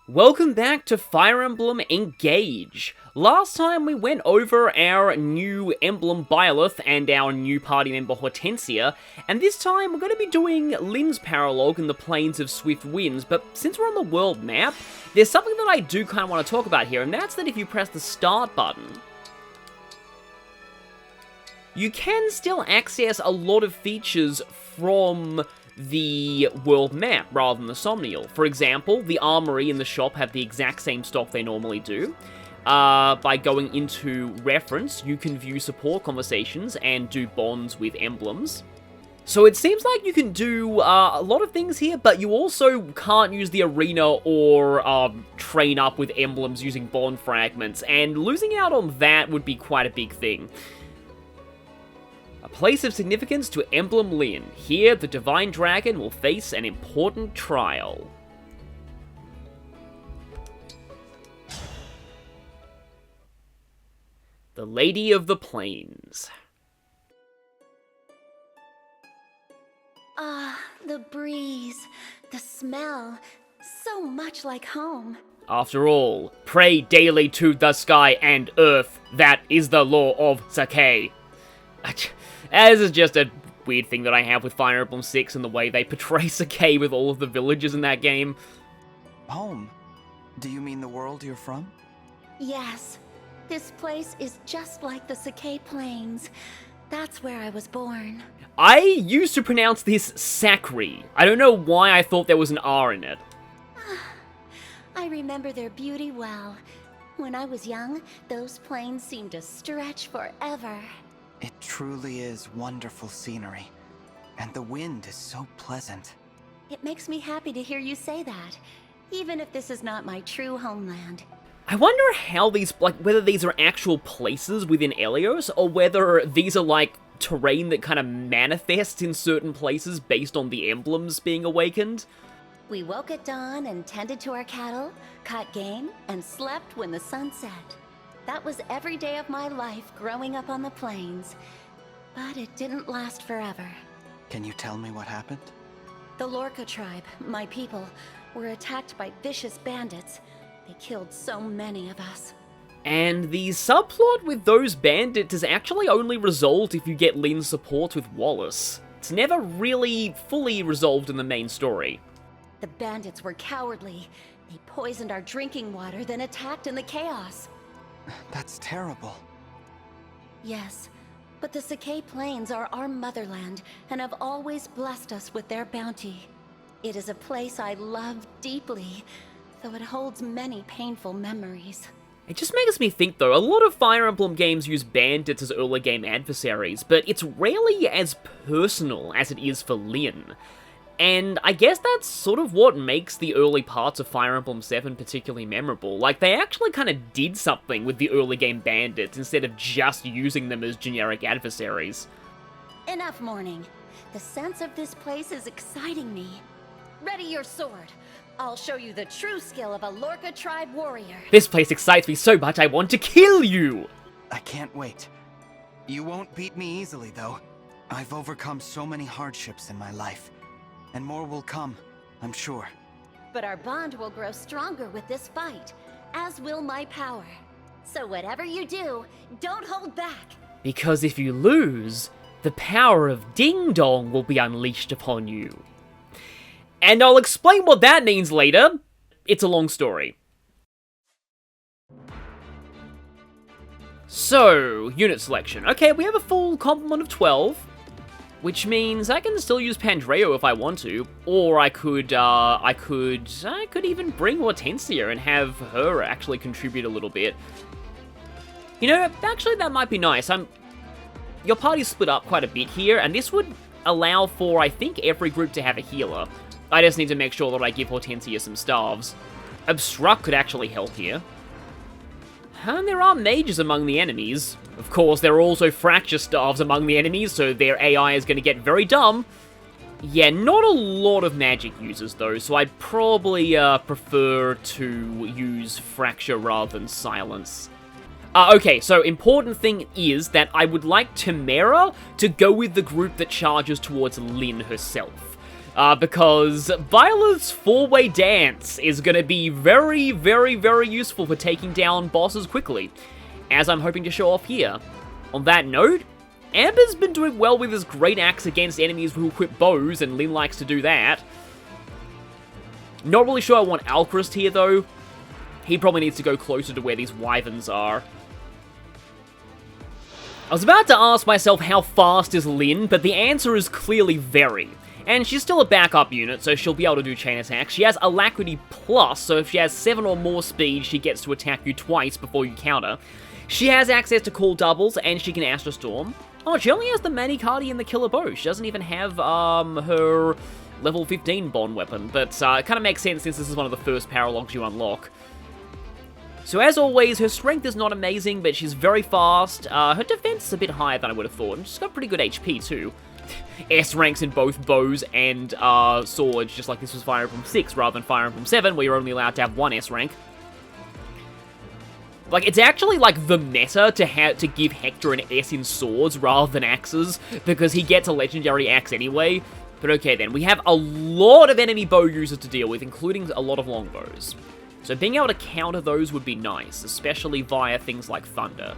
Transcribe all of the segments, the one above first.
Welcome back to Fire Emblem Engage. Last time we went over our new Emblem Byleth and our new party member Hortensia, and this time we're going to be doing Lynn's paralogue in the Plains of Swift Winds, but since we're on the world map, there's something that I do kind of want to talk about here, and that's that if you press the start button, you can still access a lot of features from the world map rather than the Somnial. For example, the armory and the shop have the exact same stock they normally do. By going into reference, you can view support conversations and do bonds with emblems. So it seems like you can do a lot of things here, but you also can't use the arena or train up with emblems using bond fragments, and losing out on that would be quite a big thing. A place of significance to Emblem Lynn. Here, the Divine Dragon will face an important trial. The Lady of the Plains. The breeze, the smell, so much like home. After all, pray daily to the sky and earth. That is the law of Sake. This is just a weird thing that I have with Fire Emblem 6 and the way they portray Sake with all of the villages in that game. Home? Do you mean the world you're from? Yes, this place is just like the Sake Plains. That's where I was born. I used to pronounce this Sakri. I don't know why I thought there was an R in it. I remember their beauty well. When I was young, those plains seemed to stretch forever. It truly is wonderful scenery, and the wind is so pleasant. It makes me happy to hear you say that, even if this is not my true homeland. I wonder how these, whether these are actual places within Elios, or whether these are like terrain that kind of manifests in certain places based on the emblems being awakened. We woke at dawn and tended to our cattle, caught game, and slept when the sun set. That was every day of my life growing up on the plains. But it didn't last forever. Can you tell me what happened? The Lorca tribe, my people, were attacked by vicious bandits. They killed so many of us. And the subplot with those bandits is actually only resolved if you get Lynn's support with Wallace. It's never really fully resolved in the main story. The bandits were cowardly. They poisoned our drinking water, then attacked in the chaos. That's terrible. Yes, but the Sake Plains are our motherland and have always blessed us with their bounty. It is a place I love deeply, though it holds many painful memories. It just makes me think though, a lot of Fire Emblem games use bandits as early game adversaries, but it's rarely as personal as it is for Lynn. And I guess that's sort of what makes the early parts of Fire Emblem 7 particularly memorable. Like, they actually kind of did something with the early game bandits instead of just using them as generic adversaries. Enough mourning. The sense of this place is exciting me. Ready your sword. I'll show you the true skill of a Lorca tribe warrior. This place excites me so much I want to kill you! I can't wait. You won't beat me easily, though. I've overcome so many hardships in my life. And more will come, I'm sure. But our bond will grow stronger with this fight, as will my power. So whatever you do, don't hold back. Because if you lose, the power of Ding Dong will be unleashed upon you. And I'll explain what that means later. It's a long story. So, unit selection. Okay, we have a full complement of 12. Which means I can still use Pandreo if I want to, or I could even bring Hortensia and have her actually contribute a little bit. You know, actually that might be nice. Your party's split up quite a bit here, and this would allow for, I think, every group to have a healer. I just need to make sure that I give Hortensia some staves. Obstruct could actually help here. And there are mages among the enemies. Of course, there are also fracture staves among the enemies, so their AI is going to get very dumb. Yeah, not a lot of magic users, though, so I'd probably prefer to use fracture rather than silence. Okay, so important thing is that I would like Tamara to go with the group that charges towards Lynn herself. because Violet's four-way dance is going to be very, very, very useful for taking down bosses quickly, as I'm hoping to show off here. On that note, Amber's been doing well with his great axe against enemies who equip bows, and Lynn likes to do that. Not really sure I want Alchrist here, though. He probably needs to go closer to where these wyverns are. I was about to ask myself how fast is Lynn, but the answer is clearly very. And she's still a backup unit, so she'll be able to do chain attacks. She has Alacrity Plus, so if she has 7 or more speed, she gets to attack you twice before you counter. She has access to cool doubles, and she can Astral Storm. Oh, she only has the Manicardi and the Killer Bow. She doesn't even have her level 15 Bond weapon, but it kind of makes sense since this is one of the first paralogs you unlock. So as always, her strength is not amazing, but she's very fast. Her defense is a bit higher than I would have thought, and she's got pretty good HP too. S ranks in both bows and swords, just like this was Fire Emblem 6 rather than Fire Emblem 7, where you're only allowed to have one S rank. Like, it's actually like the meta to give Hector an S in swords rather than axes, because he gets a legendary axe anyway. But okay then, we have a lot of enemy bow users to deal with, including a lot of longbows. So being able to counter those would be nice, especially via things like Thunder.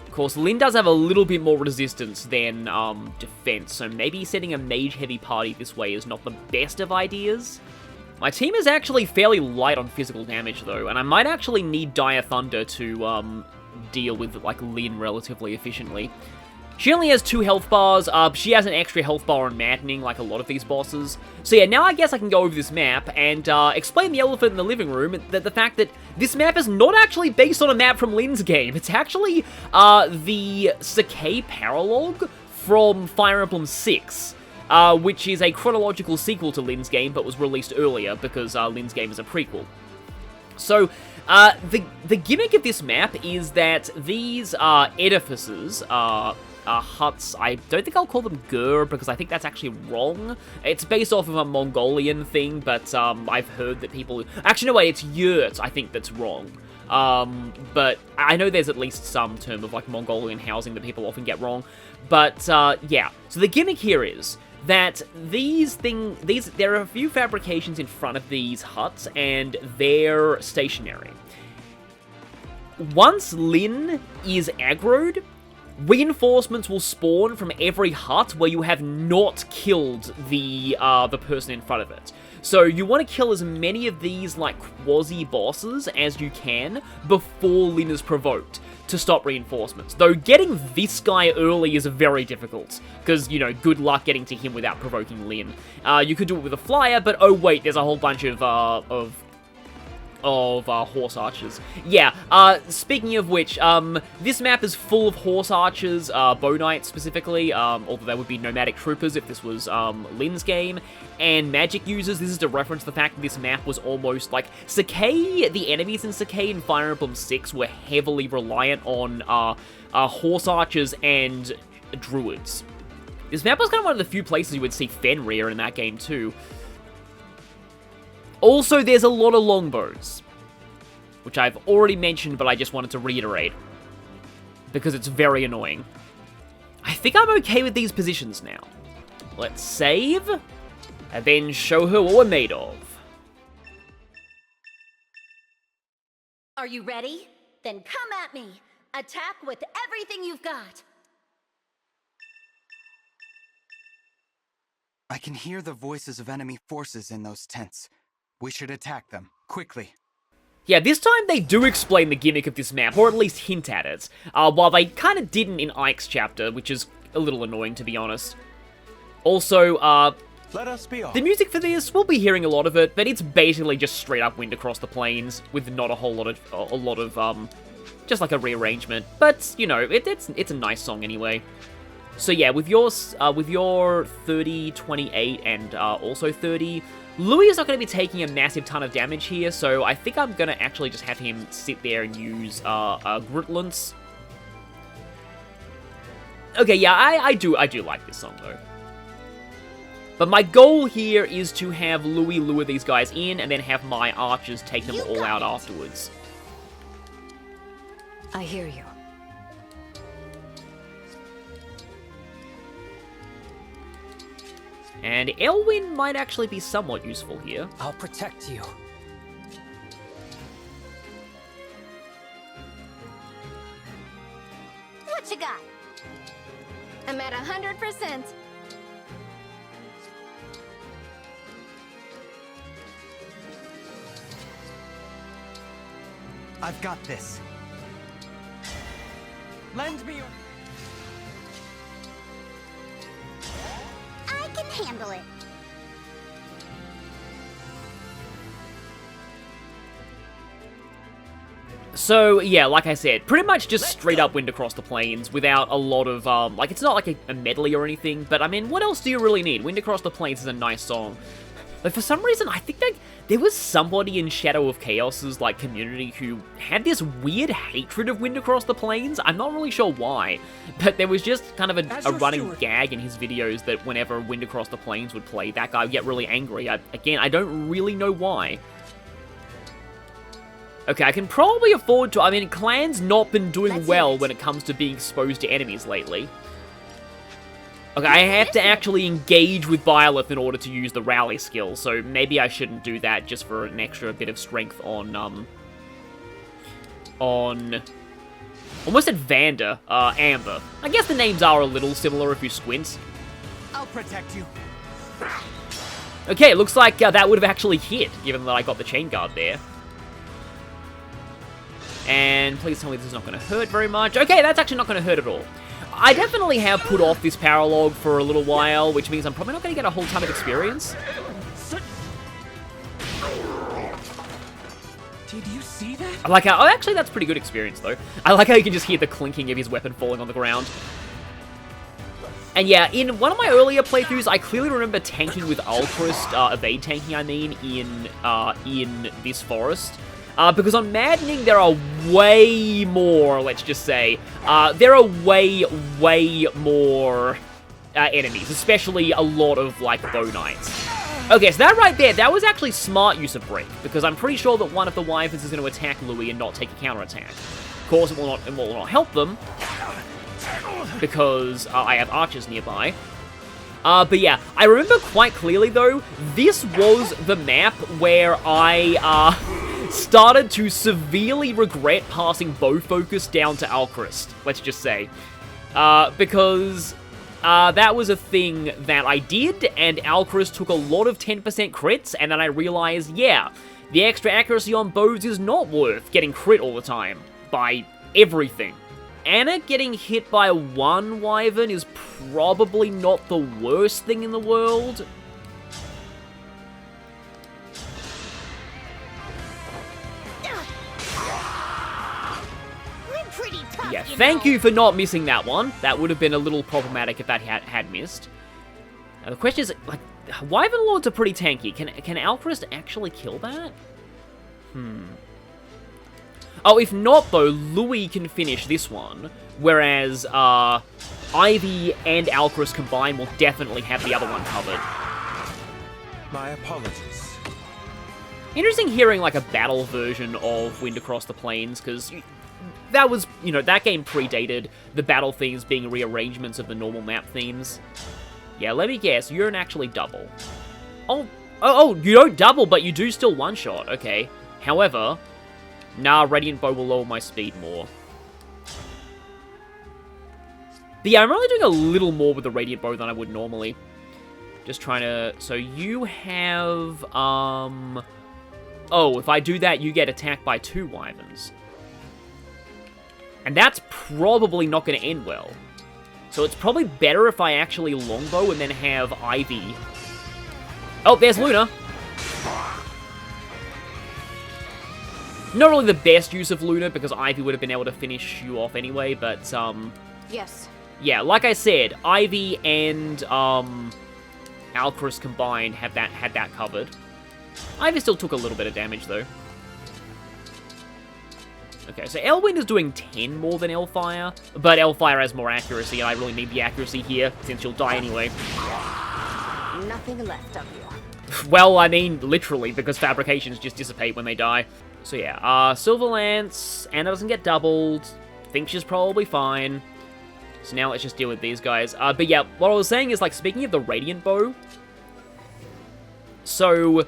Of course, Lynn does have a little bit more resistance than defense, so maybe setting a mage-heavy party this way is not the best of ideas. My team is actually fairly light on physical damage, though, and I might actually need Dire Thunder to deal with, like, Lynn relatively efficiently. She only has 2 health bars. She has an extra health bar on Maddening, like a lot of these bosses. So yeah, now I guess I can go over this map and explain the elephant in the living room, that the fact that this map is not actually based on a map from Lynn's game. It's actually the Sakai paralog from Fire Emblem 6. Which is a chronological sequel to Lynn's game, but was released earlier because Lynn's game is a prequel. So, the gimmick of this map is that these edifices, huts, I don't think I'll call them gur, because I think that's actually wrong. It's based off of a Mongolian thing, but I've heard that people... Actually, no, wait, it's yurts, I think that's wrong. But I know there's at least some term of, like, Mongolian housing that people often get wrong. But, yeah. So the gimmick here is that there are a few fabrications in front of these huts, and they're stationary. Once Lynn is aggroed, reinforcements will spawn from every hut where you have not killed the person in front of it. So you want to kill as many of these, like, quasi-bosses as you can before Lynn is provoked to stop reinforcements. Though getting this guy early is very difficult, because, you know, good luck getting to him without provoking Lynn. You could do it with a flyer, but oh wait, there's a whole bunch of horse archers. Yeah, speaking of which, this map is full of horse archers, bow knights specifically, although there would be nomadic troopers if this was Lynn's game, and magic users. This is to reference the fact that this map was almost like Sakai. The enemies in Sakai in Fire Emblem 6 were heavily reliant on horse archers and druids. This map was kind of one of the few places you would see Fenrir in that game too. Also, there's a lot of longbows, which I've already mentioned, but I just wanted to reiterate, because it's very annoying. I think I'm okay with these positions now. Let's save, and then show her what we're made of. Are you ready? Then come at me. Attack with everything you've got. I can hear the voices of enemy forces in those tents. We should attack them, quickly. Yeah, this time they do explain the gimmick of this map, or at least hint at it, while they kind of didn't in Ike's chapter, which is a little annoying, to be honest. Also, Let us be off. The music for this, we'll be hearing a lot of it, but it's basically just straight up Wind Across the Plains, with not a whole lot of, just like a rearrangement. But, you know, it's a nice song anyway. So yeah, with your 30, 28, and also 30, Louis is not going to be taking a massive ton of damage here, so I think I'm going to actually just have him sit there and use Gritlance. Okay, yeah, I do like this song, though. But my goal here is to have Louis lure these guys in, and then have my archers take them all out afterwards. I hear you. And Elwyn might actually be somewhat useful here. I'll protect you. What you got? I'm at 100%. I've got this. Lend me your... I can handle it. So, yeah, like I said, pretty much just straight up Wind Across the Plains without a lot of, like, it's not like a medley or anything, but, I mean, what else do you really need? Wind Across the Plains is a nice song. But for some reason, I think that there was somebody in Shadow of Chaos's, like, community who had this weird hatred of Wind Across the Plains. I'm not really sure why, but there was just kind of a running gag in his videos that whenever Wind Across the Plains would play, that guy would get really angry. Again, I don't really know why. Okay, I can probably afford to... I mean, Clan's not been doing well when it comes to being exposed to enemies lately. Okay, I have to actually engage with Byleth in order to use the rally skill, so maybe I shouldn't do that just for an extra bit of strength on, almost at Vander, Amber. I guess the names are a little similar if you squint. I'll protect you. Okay, looks like that would have actually hit, given that I got the chain guard there. And please tell me this is not going to hurt very much. Okay, that's actually not going to hurt at all. I definitely have put off this paralog for a little while, which means I'm probably not going to get a whole ton of experience. Did you see that? I like how... Oh, actually, that's pretty good experience, though. I like how you can just hear the clinking of his weapon falling on the ground. And yeah, in one of my earlier playthroughs, I clearly remember tanking with Alchrist, evade tanking, I mean, in this forest. Because on Maddening, there are way more, let's just say, there are way more enemies, especially a lot of, like, bow knights. Okay, so that right there, that was actually smart use of Break, because I'm pretty sure that one of the Wyverns is going to attack Louis and not take a counterattack. Of course, it will not help them, because I have archers nearby. But yeah, I remember quite clearly, though, this was the map where I, started to severely regret passing bow focus down to Alchrist, let's just say. Because that was a thing that I did, and Alchrist took a lot of 10% crits, and then I realized, yeah, the extra accuracy on bows is not worth getting crit all the time, by everything. Anna getting hit by one Wyvern is probably not the worst thing in the world. Yeah, thank you for not missing that one. That would have been a little problematic if that had missed. Now, the question is, like, Wyvern Lords are pretty tanky. Can Alchrist actually kill that? Oh, if not, though, Louis can finish this one, whereas, Ivy and Alchrist combined will definitely have the other one covered. My apologies. Interesting hearing, like, a battle version of Wind Across the Plains, because that was, you know, that game predated the battle themes being rearrangements of the normal map themes. Yeah, let me guess, you don't actually double. Oh, you don't double, but you do still one-shot, okay. However, nah, Radiant Bow will lower my speed more. But yeah, I'm only doing a little more with the Radiant Bow than I would normally. Just trying to... So you have, Oh, if I do that, you get attacked by 2 Wyverns. And that's probably not going to end well. So it's probably better if I actually longbow and then have Ivy. Oh, there's Luna. Not really the best use of Luna, because Ivy would have been able to finish you off anyway, but, Yes. yeah, like I said, Ivy and, Alchrist combined had that covered. Ivy still took a little bit of damage, though. Okay, so Elwyn is doing 10 more than Elfire, but Elfire has more accuracy, and I really need the accuracy here, since she'll die anyway. Nothing left of you. Well, I mean, literally, because fabrications just dissipate when they die. So yeah, Silver Lance, Anna doesn't get doubled, think she's probably fine. So now let's just deal with these guys. But yeah, what I was saying is, like, speaking of the Radiant Bow, So,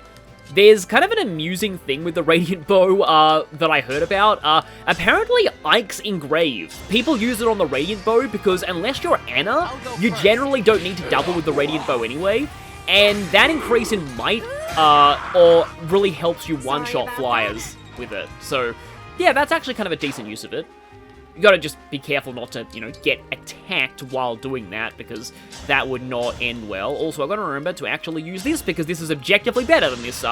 there's kind of an amusing thing with the Radiant Bow that I heard about. Apparently, Ike's engraved. People use it on the Radiant Bow because unless you're Anna, you generally don't need to double with the Radiant Bow anyway. And that increase in might or really helps you one-shot flyers with it. So, yeah, that's actually kind of a decent use of it. You gotta just be careful not to, you know, get attacked while doing that, because that would not end well. Also, I've got to remember to actually use this, because this is objectively better than this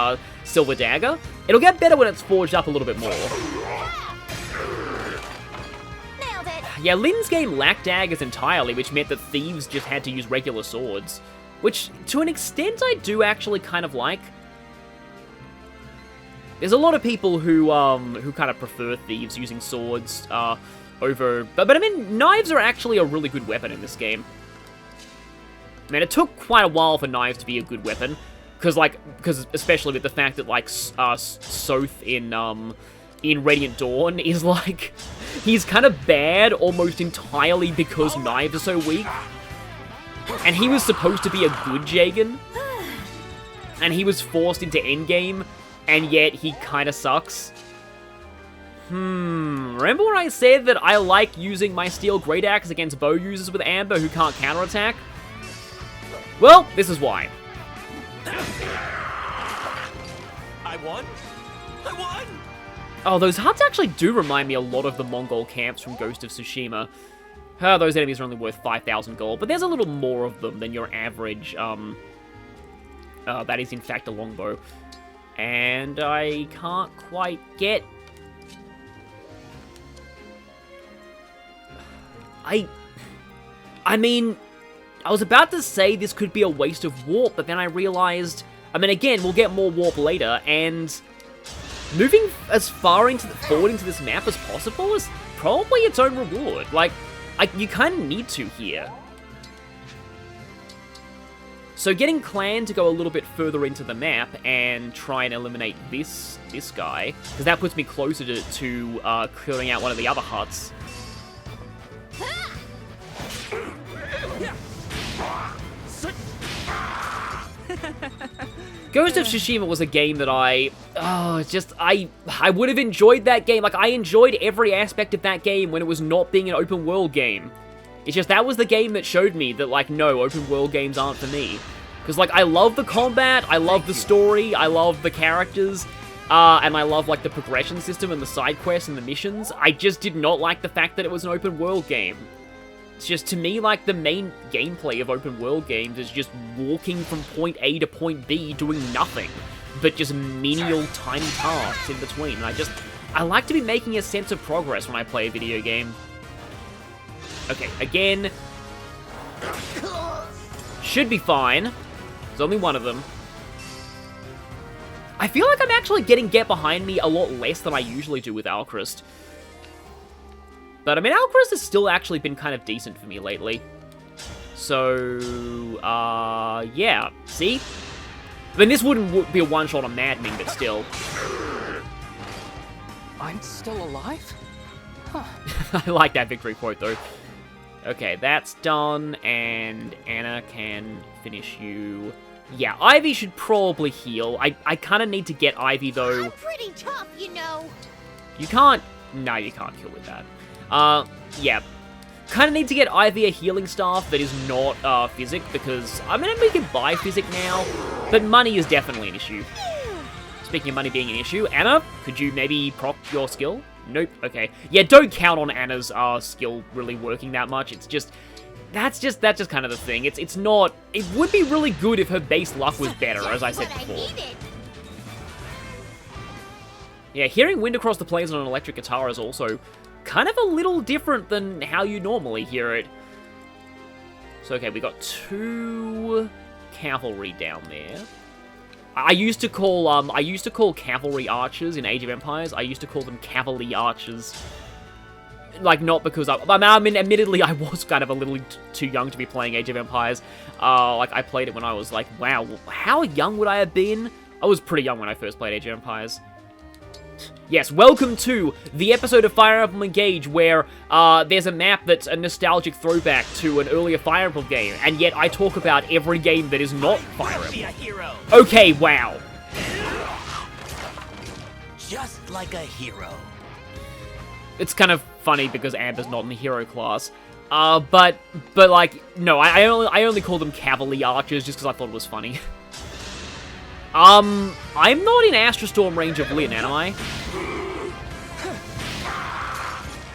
Silver Dagger. It'll get better when it's forged up a little bit more. Nailed it. Yeah, Lynn's game lacked daggers entirely, which meant that thieves just had to use regular swords. Which, to an extent, I do actually kind of like. There's a lot of people who kind of prefer thieves using swords, over... But I mean, knives are actually a really good weapon in this game. I mean, it took quite a while for knives to be a good weapon, because especially with the fact that, like, Soth in Radiant Dawn is, like, he's kind of bad almost entirely because knives are so weak. And he was supposed to be a good Jagan, and he was forced into endgame, and yet he kind of sucks. Remember when I said that I like using my Steel Great Axe against bow users with Amber who can't counterattack? Well, this is why. I won? I won! Oh, those huts actually do remind me a lot of the Mongol camps from Ghost of Tsushima. Those enemies are only worth 5,000 gold, but there's a little more of them than your average, that is in fact a longbow. And I can't quite get... I mean, I was about to say this could be a waste of warp, but then I realized... I mean, again, we'll get more warp later, and moving as far forward into this map as possible is probably its own reward. Like, you kind of need to here. So getting Clan to go a little bit further into the map and try and eliminate this guy, because that puts me closer to clearing out one of the other huts. Ghost of Tsushima was a game that I would have enjoyed that game. Like, I enjoyed every aspect of that game when it was not being an open world game. It's just that was the game that showed me that, like, no, open world games aren't for me. Because, like, I love the combat, I love the story, I love the characters, and I love, like, the progression system and the side quests and the missions. I just did not like the fact that it was an open world game. It's just, to me, like, the main gameplay of open world games is just walking from point A to point B doing nothing, but just menial tiny tasks in between. And I like to be making a sense of progress when I play a video game. Okay, again. Should be fine. There's only one of them. I feel like I'm actually getting Get Behind Me a lot less than I usually do with Alchrist. But, I mean, Alchrist has still actually been kind of decent for me lately. So, yeah. See? I mean, this wouldn't be a one-shot on Maddening, but still. I'm still alive? Huh. I like that victory quote, though. Okay, that's done, and Anna can finish you. Yeah, Ivy should probably heal. I kind of need to get Ivy, though. I'm pretty tough, you know. You can't... No, you can't kill with that. Yeah. Kind of need to get Ivy a healing staff that is not, Physic, because, I mean, we can buy Physic now, but money is definitely an issue. Speaking of money being an issue, Anna, could you maybe proc your skill? Nope, okay. Yeah, don't count on Anna's, skill really working that much. It's just... That's just kind of the thing. It's not... It would be really good if her base luck was better, as I said before. Yeah, hearing Wind Across the Plains on an electric guitar is also kind of a little different than how you normally hear it. So, okay, we got 2 cavalry down there. I used to call cavalry archers in Age of Empires, I used to call them cavalry archers. Like, not because I mean, admittedly, I was kind of a little too young to be playing Age of Empires. Like, I played it when I was like, wow, how young would I have been? I was pretty young when I first played Age of Empires. Yes, welcome to the episode of Fire Emblem Engage where there's a map that's a nostalgic throwback to an earlier Fire Emblem game, and yet I talk about every game that is not Fire Emblem. Okay, wow. Just like a hero. It's kind of funny because Amber's not in the hero class. But like, no, I only call them cavalry archers just because I thought it was funny. I'm not in Astrostorm range of Lynn, am I?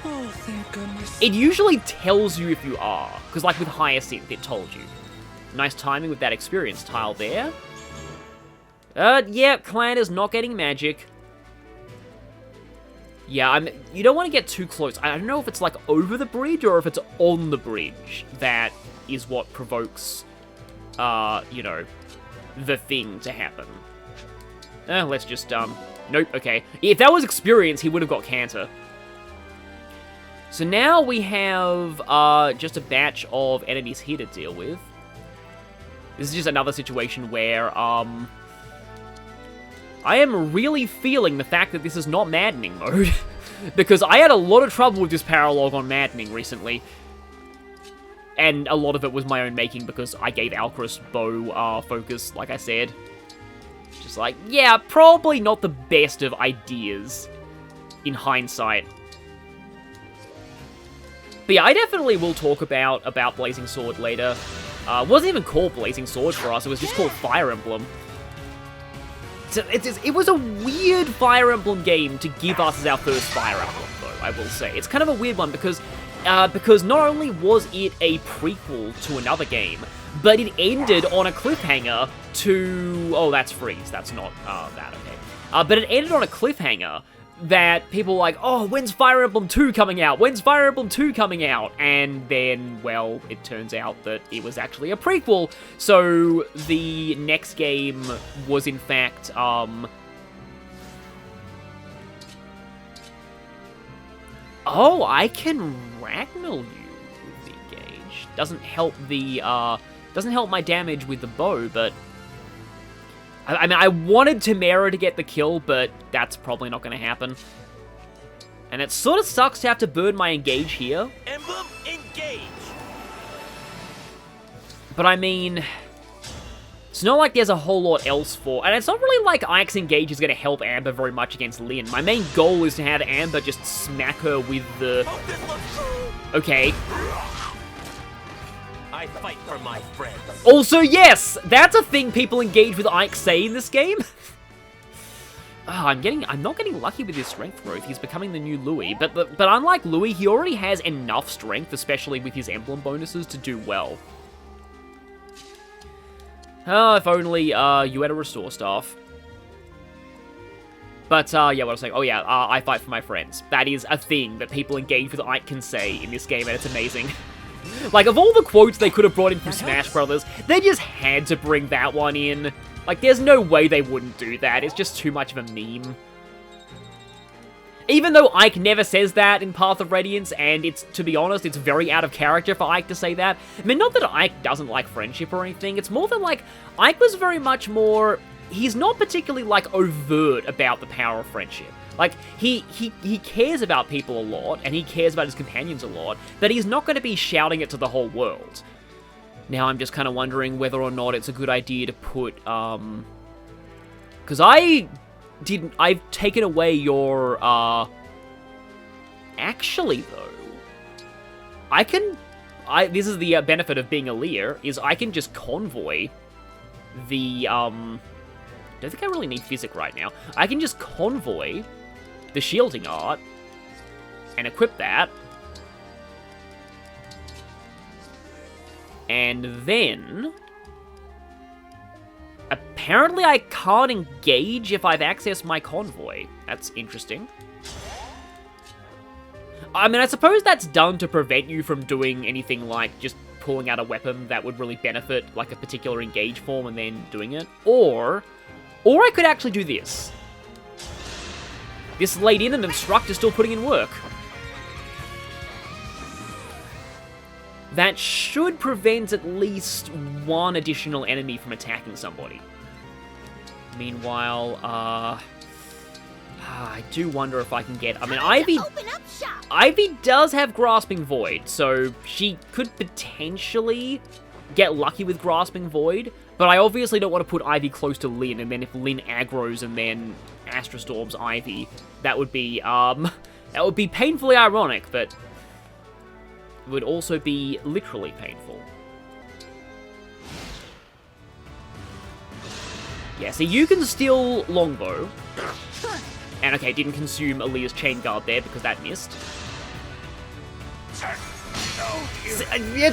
Oh, thank goodness. It usually tells you if you are, because like with Hyacinth, it told you. Nice timing with that experience tile there. Yeah, Clan is not getting magic. Yeah, you don't want to get too close. I don't know if it's like over the bridge or if it's on the bridge that is what provokes, you know, the thing to happen. Let's just, nope, okay. If that was experience, he would have got Canter. So now we have, just a batch of enemies here to deal with. This is just another situation where, I am really feeling the fact that this is not Maddening mode. Because I had a lot of trouble with this paralog on Maddening recently. And a lot of it was my own making because I gave Alcaris bow focus, like I said. Just like, yeah, probably not the best of ideas in hindsight. But yeah, I definitely will talk about Blazing Sword later. It wasn't even called Blazing Sword for us, it was just called Fire Emblem. So it was a weird Fire Emblem game to give us as our first Fire Emblem, though, I will say. It's kind of a weird one because not only was it a prequel to another game, but it ended on a cliffhanger to... Oh, that's Freeze. That's not that, okay. But it ended on a cliffhanger that people were like, oh, when's Fire Emblem 2 coming out? When's Fire Emblem 2 coming out? And then, well, it turns out that it was actually a prequel. So the next game was, in fact, Oh, I can Ragnall you with the Engage. Doesn't help my damage with the bow, but I mean, I wanted Tamara to get the kill, but that's probably not going to happen. And it sort of sucks to have to burn my Engage here. Emblem, engage! But I mean, it's not like there's a whole lot else for... And it's not really like Ike's Engage is going to help Amber very much against Lynn. My main goal is to have Amber just smack her with the... Okay. I fight for my friends. Also, yes! That's a thing people engage with Ike say in this game. I'm not getting lucky with his strength growth. He's becoming the new Louis. But unlike Louis, he already has enough strength, especially with his emblem bonuses, to do well. If only you had a restore staff. But, yeah, what I was saying. Oh, yeah, I fight for my friends. That is a thing that people engage with Ike can say in this game, and it's amazing. Like, of all the quotes they could have brought in from Smash Brothers, they just had to bring that one in. Like, there's no way they wouldn't do that. It's just too much of a meme. Even though Ike never says that in Path of Radiance, and it's, to be honest, it's very out of character for Ike to say that. I mean, not that Ike doesn't like friendship or anything, it's more that, like, Ike was very much more... He's not particularly, like, overt about the power of friendship. Like, he cares about people a lot, and he cares about his companions a lot, but he's not going to be shouting it to the whole world. Now, I'm just kind of wondering whether or not it's a good idea to put, because I've taken away your, actually, though, this is the benefit of being a Lear, is I can just convoy the, I don't think I really need Physic right now. I can just convoy the shielding art and equip that. And then... Apparently I can't engage if I've accessed my convoy. That's interesting. I mean, I suppose that's done to prevent you from doing anything like just pulling out a weapon that would really benefit like a particular engage form and then doing it. Or I could actually do this. This laid in and Obstruct is still putting in work. That should prevent at least one additional enemy from attacking somebody. Meanwhile, I do wonder if I can get... I mean, Ivy... Open up shop. Ivy does have Grasping Void, so she could potentially get lucky with Grasping Void, but I obviously don't want to put Ivy close to Lynn, and then if Lynn aggroes and then Astra Storms Ivy, that would be painfully ironic, but would also be literally painful. Yeah, so you can steal Longbow. And okay, didn't consume Aaliyah's Chain Guard there because that missed.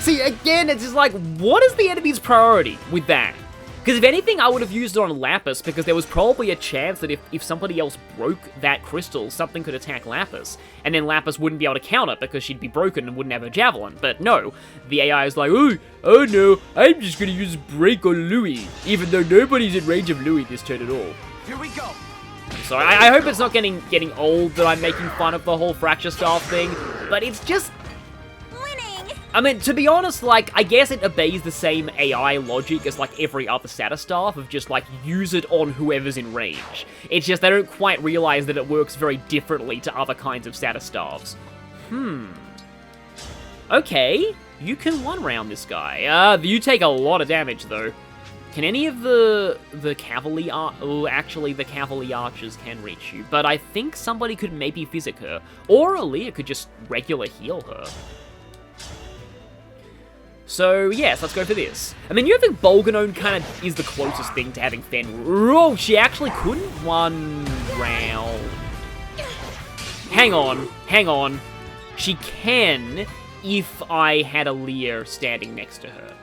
See, again, it's just like, what is the enemy's priority with that? Because if anything, I would have used it on Lapis, because there was probably a chance that if somebody else broke that crystal, something could attack Lapis, and then Lapis wouldn't be able to counter because she'd be broken and wouldn't have a javelin. But no, the AI is like, oh no, I'm just gonna use Break on Louis, even though nobody's in range of Louis this turn at all. Here we go. So I hope it's not getting old that I'm making fun of the whole Fracture Staff thing, but it's just... I mean, to be honest, like, I guess it obeys the same AI logic as, like, every other status staff of just, like, use it on whoever's in range. It's just they don't quite realize that it works very differently to other kinds of status staffs. Okay, you can one-round this guy. You take a lot of damage, though. Can any of the cavalry... Oh, actually, the cavalry archers can reach you, but I think somebody could maybe physic her, or Aaliyah could just regular heal her. So, yes, let's go for this. I mean, you think Bolganone kind of is the closest thing to having Fen... Oh, she actually couldn't one round. Hang on. She can if I had Aaliyah standing next to her.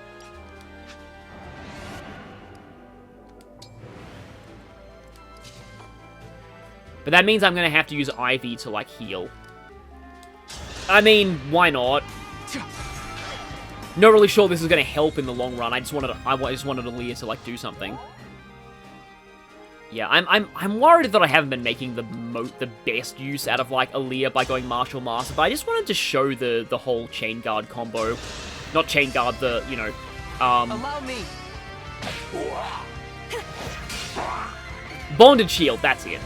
But that means I'm going to have to use Ivy to, like, heal. I mean, why not? Not really sure this is going to help in the long run. I just wanted Aaliyah to, like, do something. Yeah, I'm worried that I haven't been making the best use out of, like, Aaliyah by going Martial Master, but I just wanted to show the whole Chain Guard combo. Not Chain Guard, the, you know, Allow me. Bonded Shield, that's it.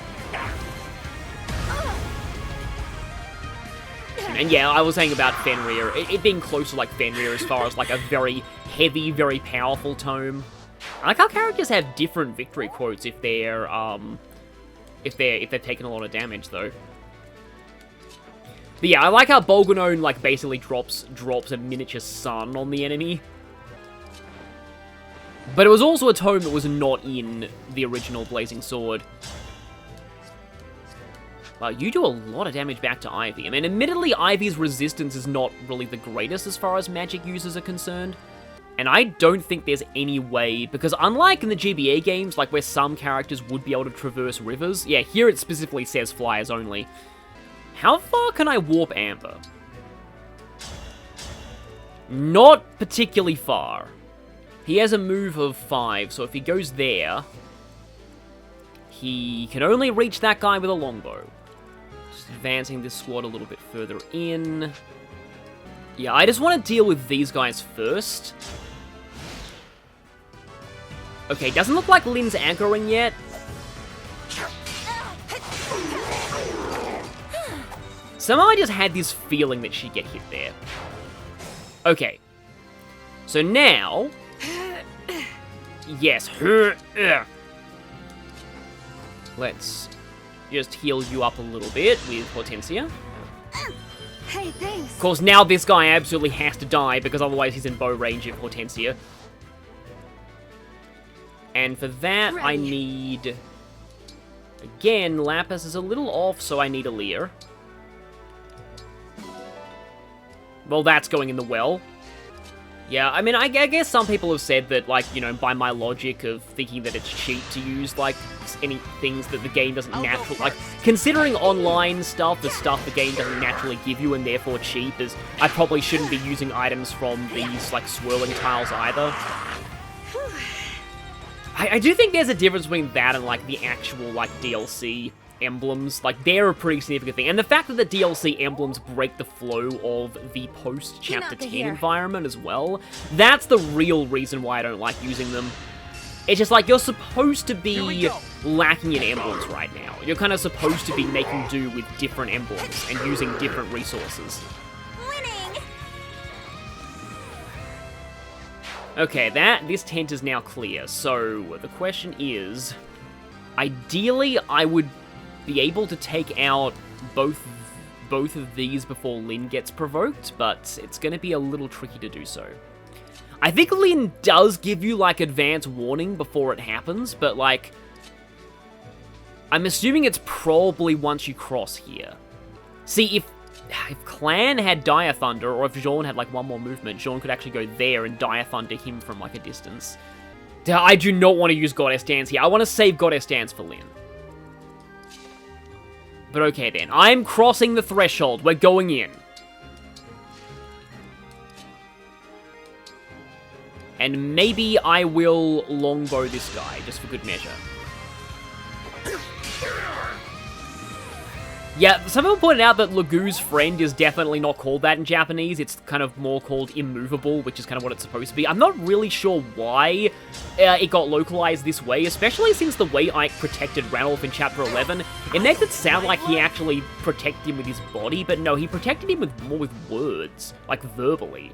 And yeah, I was saying about Fenrir, it being close to, like, Fenrir as far as, like, a very heavy, very powerful tome. I like how characters have different victory quotes if they're taking a lot of damage, though. But yeah, I like how Bolganone, like, basically drops a miniature sun on the enemy. But it was also a tome that was not in the original Blazing Sword. Wow, you do a lot of damage back to Ivy. I mean, admittedly, Ivy's resistance is not really the greatest as far as magic users are concerned. And I don't think there's any way, because unlike in the GBA games, like where some characters would be able to traverse rivers, yeah, here it specifically says flyers only. How far can I warp Amber? Not particularly far. He has a move of 5, so if he goes there, he can only reach that guy with a longbow. Advancing this squad a little bit further in. Yeah, I just want to deal with these guys first. Okay, doesn't look like Lynn's anchoring yet. Somehow I just had this feeling that she'd get hit there. Okay. So now... Yes. Let's just heal you up a little bit with Hortensia. Hey, thanks. Of course, now this guy absolutely has to die, because otherwise he's in bow range of Hortensia. And for that, I need... Again, Lapis is a little off, so I need a Lear. Well, that's going in the well. Yeah, I mean, I guess some people have said that, like, you know, by my logic of thinking that it's cheap to use, like, any things that the game doesn't naturally... Like, considering online stuff, the stuff the game doesn't naturally give you and therefore cheap, is I probably shouldn't be using items from these, like, swirling tiles either. I do think there's a difference between that and, like, the actual, like, DLC emblems. Like, they're a pretty significant thing. And the fact that the DLC emblems break the flow of the post-Chapter 10 environment as well, that's the real reason why I don't like using them. It's just like, you're supposed to be lacking in emblems right now. You're kind of supposed to be making do with different emblems and using different resources. Winning! Okay, this tent is now clear, so the question is, ideally I would be able to take out both of these before Lynn gets provoked, but it's going to be a little tricky to do so. I think Lynn does give you, like, advance warning before it happens, but, like, I'm assuming it's probably once you cross here. See, if Clan had Dire Thunder, or if Jean had, like, one more movement, Jean could actually go there and Dire Thunder him from, like, a distance. I do not want to use Goddess Dance here. I want to save Goddess Dance for Lynn. But okay then, I'm crossing the threshold. We're going in. And maybe I will longbow this guy, just for good measure. Yeah, some people pointed out that Lagu's friend is definitely not called that in Japanese. It's kind of more called immovable, which is kind of what it's supposed to be. I'm not really sure why it got localized this way, especially since the way Ike protected Ranulph in Chapter 11. It makes it sound like he actually protected him with his body, but no, he protected him more with words, like verbally.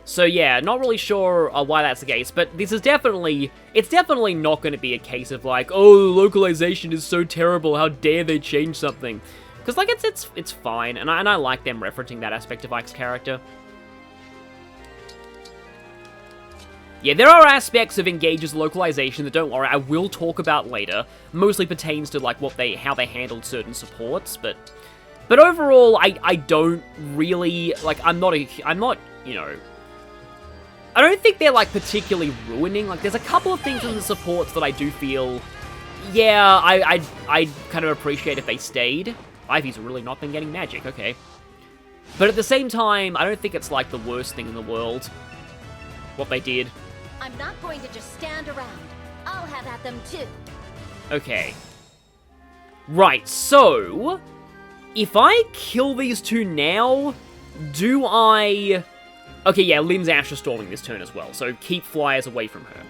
So yeah, not really sure why that's the case, but this is it's definitely not going to be a case of like, oh, localization is so terrible, how dare they change something. Because like, it's fine, and I like them referencing that aspect of Ike's character. Yeah, there are aspects of Engage's localization that, don't worry, I will talk about later. Mostly pertains to like how they handled certain supports, but overall, I don't really, like, I'm not, you know, I don't think they're, like, particularly ruining. Like, there's a couple of things in the supports that I do feel, yeah, I'd kind of appreciate if they stayed. Ivy's really not been getting magic, okay. But at the same time, I don't think it's, like, the worst thing in the world, what they did. I'm not going to just stand around. I'll have at them too. Okay. Right, so, if I kill these two now, do I... Okay, yeah, Lynn's Astra Storming this turn as well, so keep flyers away from her.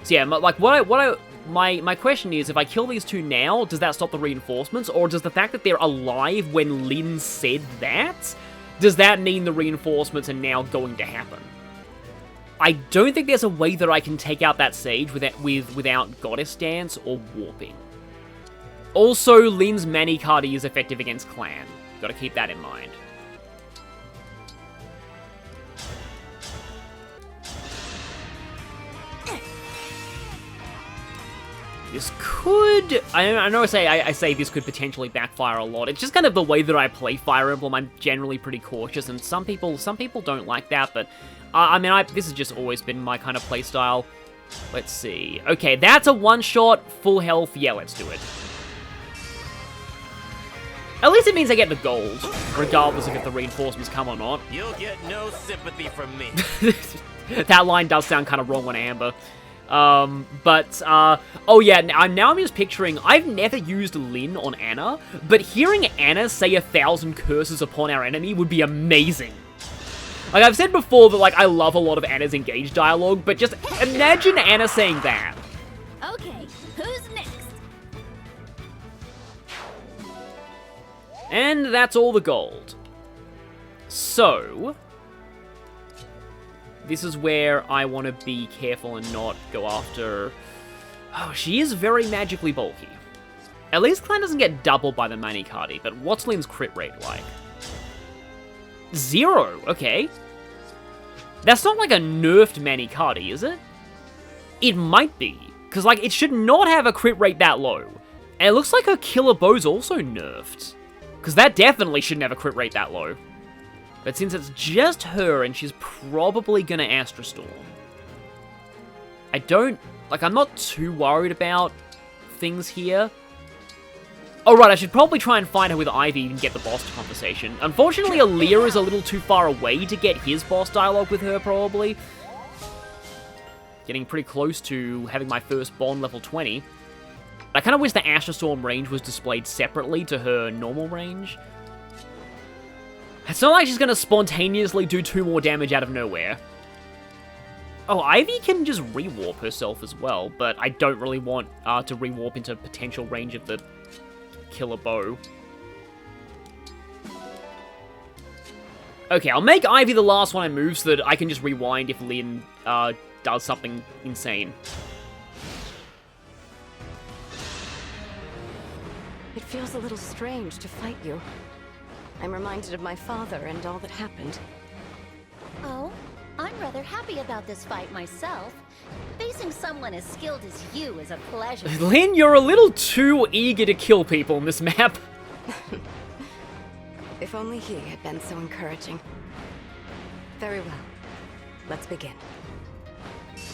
So yeah, like, my question is, if I kill these two now, does that stop the reinforcements, or does the fact that they're alive when Lynn said that, does that mean the reinforcements are now going to happen? I don't think there's a way that I can take out that Sage without Goddess Dance or Warping. Also, Lynn's Manikardi is effective against Clan. Gotta keep that in mind. This could... I know I say this could potentially backfire a lot. It's just kind of the way that I play Fire Emblem. I'm generally pretty cautious, and some people don't like that, but... I mean, this has just always been my kind of playstyle. Let's see. Okay, that's a one-shot, full health. Yeah, let's do it. At least it means I get the gold, regardless of if the reinforcements come or not. You'll get no sympathy from me. That line does sound kind of wrong on Amber. Oh yeah, now I'm just picturing, I've never used Lynn on Anna, but hearing Anna say 1,000 curses upon our enemy would be amazing. Like, I've said before that, like, I love a lot of Anna's Engage dialogue, but just imagine Anna saying that. Okay, who's next? And that's all the gold. So... this is where I want to be careful and not go after... Oh, she is very magically bulky. At least Clan doesn't get doubled by the Manikardi, but what's Lynn's crit rate like? 0, okay. That's not like a nerfed Manikardi, is it? It might be, because like it should not have a crit rate that low. And it looks like her killer bow's also nerfed, because that definitely shouldn't have a crit rate that low. But since it's just her, and she's probably gonna Astra Storm, I'm not too worried about things here. Oh right, I should probably try and find her with Ivy and get the boss conversation. Unfortunately, Aaliyah is a little too far away to get his boss dialogue with her, probably. Getting pretty close to having my first Bond level 20. I kind of wish the Astra Storm range was displayed separately to her normal range. It's not like she's going to spontaneously do 2 more damage out of nowhere. Oh, Ivy can just rewarp herself as well, but I don't really want to rewarp into potential range of the killer bow. Okay, I'll make Ivy the last one I move so that I can just rewind if Lynn does something insane. It feels a little strange to fight you. I'm reminded of my father and all that happened. Oh, I'm rather happy about this fight myself. Facing someone as skilled as you is a pleasure. Lynn, you're a little too eager to kill people in this map. If only he had been so encouraging. Very well. Let's begin.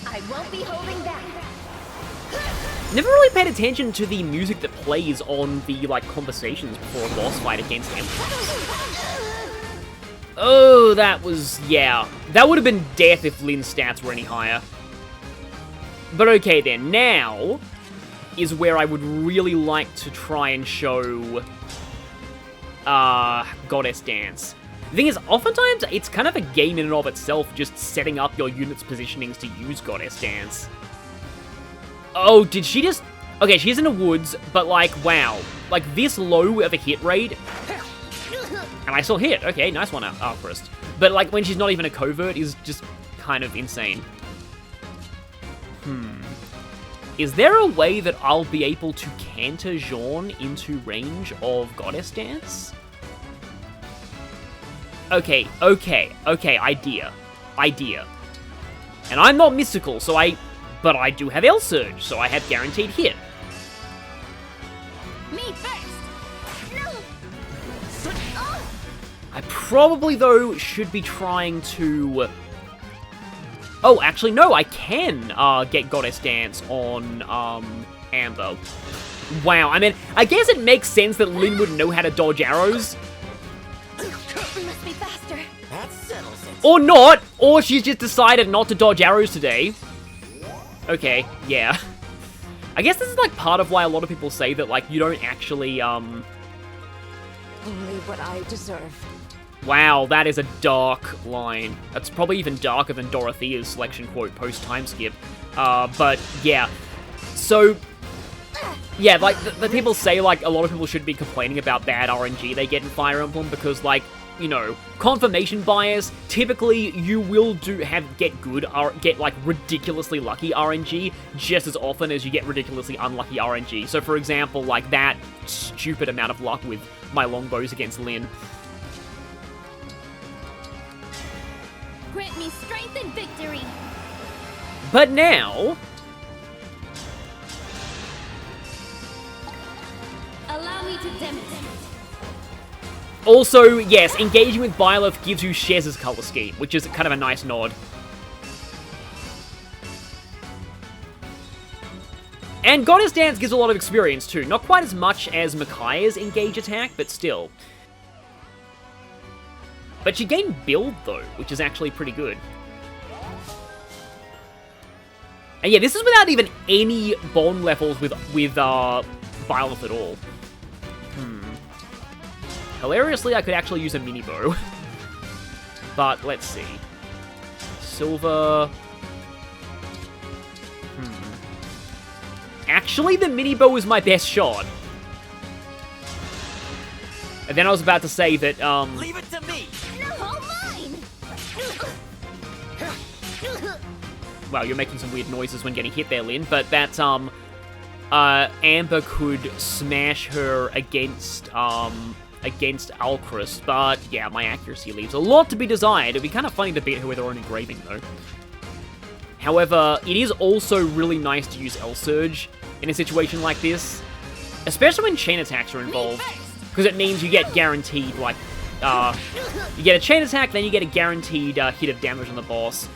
I won't be holding back. Never really paid attention to the music that plays on the, like, conversations before a boss fight against him. Oh, that was... yeah. That would have been death if Lynn's stats were any higher. But okay then, now is where I would really like to try and show Goddess Dance. The thing is, oftentimes, it's kind of a game in and of itself just setting up your unit's positionings to use Goddess Dance. Oh, did she just... okay, she's in the woods, but like, wow. Like, this low of a hit rate... and I still hit. Okay, nice one, Outskirts. But like, when she's not even a covert is just kind of insane. Is there a way that I'll be able to canter Jean into range of Goddess Dance? Okay, idea. And I'm not mystical, so but I do have L Surge, so I have guaranteed hit. Me first. No. I probably, though, should be trying to... oh, actually, no, I can get Goddess Dance on Amber. Wow, I mean, I guess it makes sense that Lynn would know how to dodge arrows. We must be faster. That settles it. Or not, or she's just decided not to dodge arrows today. Okay, yeah. I guess this is, like, part of why a lot of people say that, like, you don't actually, Only what I deserve. wow, that is a dark line. That's probably even darker than Dorothea's selection quote post-time skip. But, yeah. So, yeah, like, the people say, like, a lot of people should be complaining about bad RNG they get in Fire Emblem because, like, you know, confirmation bias, typically you will get like ridiculously lucky RNG just as often as you get ridiculously unlucky RNG. So for example, like that stupid amount of luck with my longbows against Lynn. Grant me strength and victory. But now... Allow me to demonstrate. also, yes, engaging with Byleth gives you Shez's color scheme, which is kind of a nice nod. And Goddess Dance gives a lot of experience too. Not quite as much as Micaiah's engage attack, but still. But she gained build though, which is actually pretty good. And yeah, this is without even any bond levels with Byleth at all. Hilariously, I could actually use a mini bow. But let's see. Silver. Actually, the mini bow is my best shot. And then I was about to say that, Leave it to me. All mine. wow, you're making some weird noises when getting hit there, Lynn, but that's, Amber could smash her against Alcrest, but yeah, my accuracy leaves a lot to be desired. It'd be kind of funny to beat her with her own engraving, though. However, it is also really nice to use L-Surge in a situation like this, especially when chain attacks are involved, because it means you get guaranteed, like, you get a chain attack, then you get a guaranteed hit of damage on the boss.